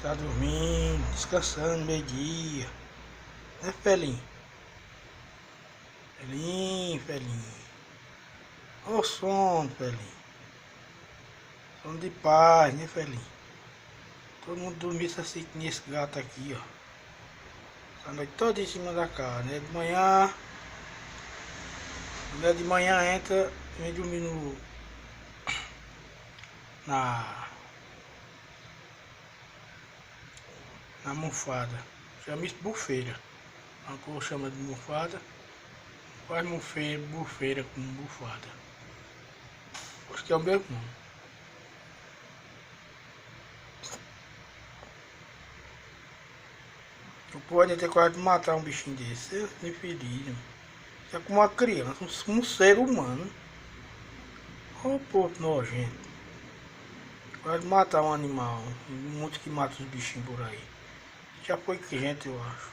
Tá dormindo, descansando, meio-dia. Né, Felinho? Felinho. Ô sono, Felinho. Sono de paz, né, Felinho? Todo mundo dormir assim nesse gato aqui, ó. Essa noite toda em cima da casa, né? De manhã. Quando é de manhã entra, vem dormir na almofada. Chama isso bufeira. A cor chama de almofada. Faz bufeira com bufada. Acho que é o mesmo nome. Tu pode ter quase de matar um bichinho desse. É infeliz. É como uma criança, um ser humano. Ô povo nojento. Quase matar um animal. Muitos que matam os bichinhos por aí. Já foi gente, eu acho.